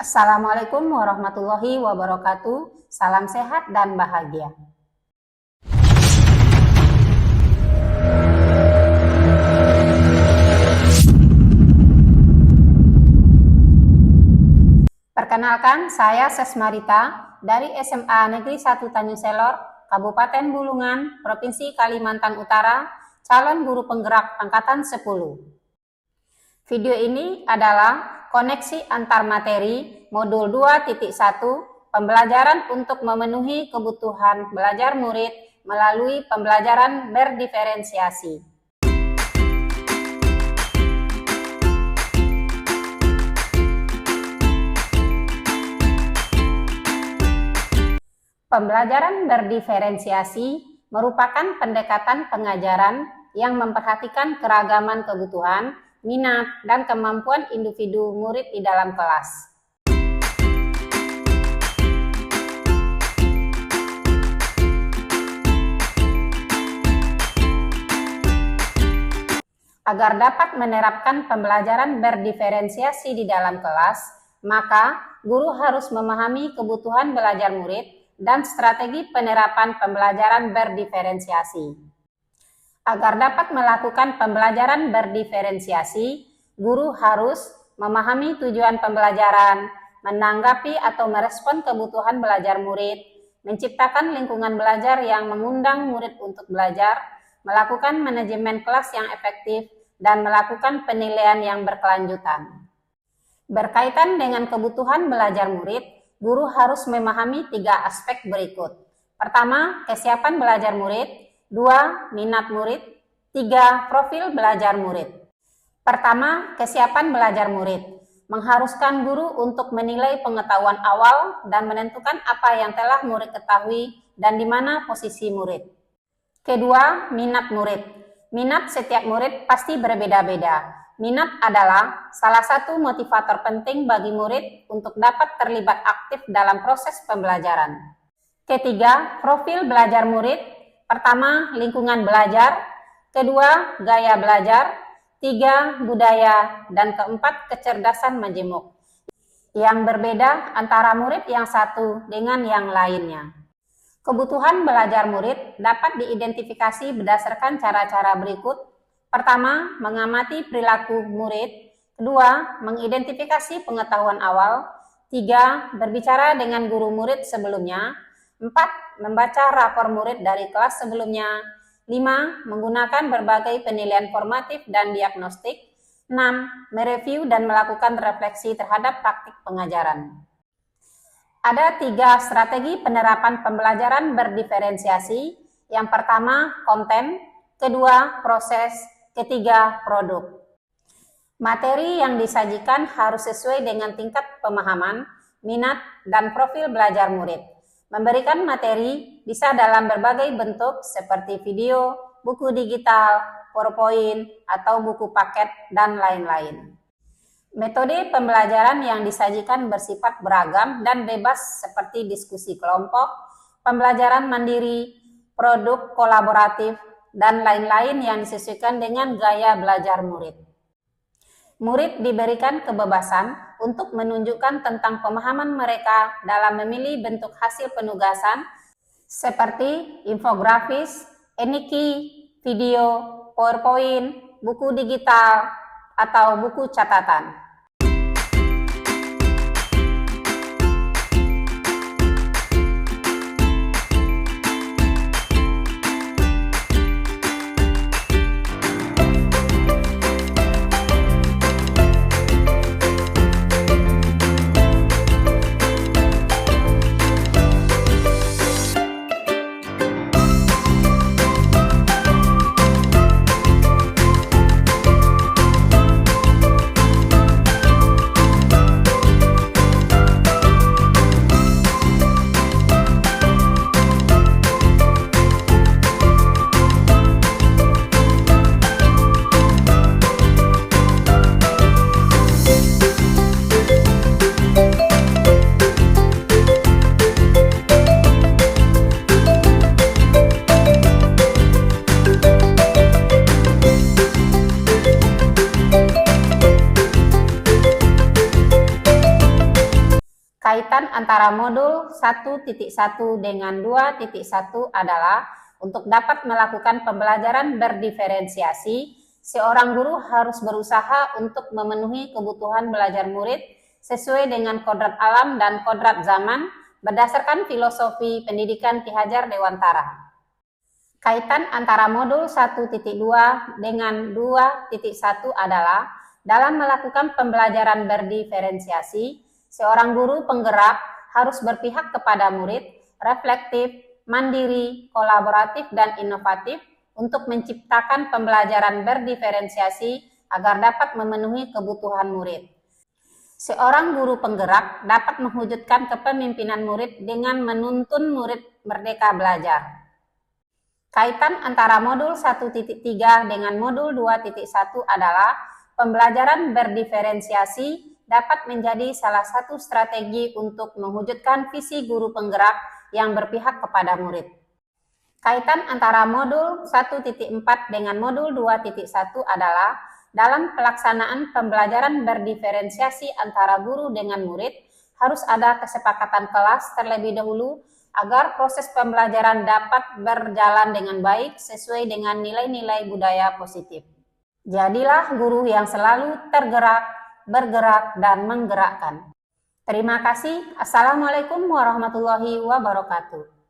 Assalamualaikum warahmatullahi wabarakatuh. Salam sehat dan bahagia. Perkenalkan, saya Sesmarita dari SMA Negeri 1 Tanjung Selor, Kabupaten Bulungan, Provinsi Kalimantan Utara, calon guru penggerak angkatan 10. Video ini adalah koneksi antar materi modul 2.1 pembelajaran untuk memenuhi kebutuhan belajar murid melalui pembelajaran berdiferensiasi. Pembelajaran berdiferensiasi merupakan pendekatan pengajaran yang memperhatikan keragaman kebutuhan, minat, dan kemampuan individu murid di dalam kelas. Agar dapat menerapkan pembelajaran berdiferensiasi di dalam kelas, maka guru harus memahami kebutuhan belajar murid dan strategi penerapan pembelajaran berdiferensiasi. Agar dapat melakukan pembelajaran berdiferensiasi, guru harus memahami tujuan pembelajaran, menanggapi atau merespon kebutuhan belajar murid, menciptakan lingkungan belajar yang mengundang murid untuk belajar, melakukan manajemen kelas yang efektif, dan melakukan penilaian yang berkelanjutan. Berkaitan dengan kebutuhan belajar murid, guru harus memahami 3 aspek berikut. Pertama, kesiapan belajar murid. 2. Minat murid. 3. Profil belajar murid. Pertama, kesiapan belajar murid. Mengharuskan guru untuk menilai pengetahuan awal dan menentukan apa yang telah murid ketahui dan di mana posisi murid. Kedua, minat murid. Minat setiap murid pasti berbeda-beda. Minat adalah salah satu motivator penting bagi murid untuk dapat terlibat aktif dalam proses pembelajaran. Ketiga, profil belajar murid. Pertama, lingkungan belajar. Kedua, gaya belajar. 3, budaya. Dan keempat, kecerdasan majemuk. Yang berbeda antara murid yang satu dengan yang lainnya. Kebutuhan belajar murid dapat diidentifikasi berdasarkan cara-cara berikut. Pertama, mengamati perilaku murid. 2, mengidentifikasi pengetahuan awal. 3, berbicara dengan guru murid sebelumnya. 4, membaca rapor murid dari kelas sebelumnya. 5, menggunakan berbagai penilaian formatif dan diagnostik. 6, mereview dan melakukan refleksi terhadap praktik pengajaran. Ada 3 strategi penerapan pembelajaran berdiferensiasi. Yang pertama, konten. Kedua, proses. Ketiga, produk. Materi yang disajikan harus sesuai dengan tingkat pemahaman, minat, dan profil belajar murid. Memberikan materi bisa dalam berbagai bentuk seperti video, buku digital, PowerPoint, atau buku paket, dan lain-lain. Metode pembelajaran yang disajikan bersifat beragam dan bebas seperti diskusi kelompok, pembelajaran mandiri, produk kolaboratif, dan lain-lain yang disesuaikan dengan gaya belajar murid. Murid diberikan kebebasan untuk menunjukkan tentang pemahaman mereka dalam memilih bentuk hasil penugasan seperti infografis, e-niki, video, PowerPoint, buku digital, atau buku catatan. antara modul 1.1 dengan 2.1 adalah untuk dapat melakukan pembelajaran berdiferensiasi, seorang guru harus berusaha untuk memenuhi kebutuhan belajar murid sesuai dengan kodrat alam dan kodrat zaman berdasarkan filosofi pendidikan Ki Hajar Dewantara. Kaitan antara modul 1.2 dengan 2.1 adalah dalam melakukan pembelajaran berdiferensiasi, seorang guru penggerak harus berpihak kepada murid, reflektif, mandiri, kolaboratif, dan inovatif untuk menciptakan pembelajaran berdiferensiasi agar dapat memenuhi kebutuhan murid. Seorang guru penggerak dapat mewujudkan kepemimpinan murid dengan menuntun murid merdeka belajar. Kaitan antara modul 1.3 dengan modul 2.1 adalah pembelajaran berdiferensiasi dapat menjadi salah satu strategi untuk mewujudkan visi guru penggerak yang berpihak kepada murid. Kaitan antara modul 1.4 dengan modul 2.1 adalah dalam pelaksanaan pembelajaran berdiferensiasi antara guru dengan murid harus ada kesepakatan kelas terlebih dahulu agar proses pembelajaran dapat berjalan dengan baik sesuai dengan nilai-nilai budaya positif. Jadilah guru yang selalu tergerak, bergerak, dan menggerakkan. Terima kasih. Assalamualaikum warahmatullahi wabarakatuh.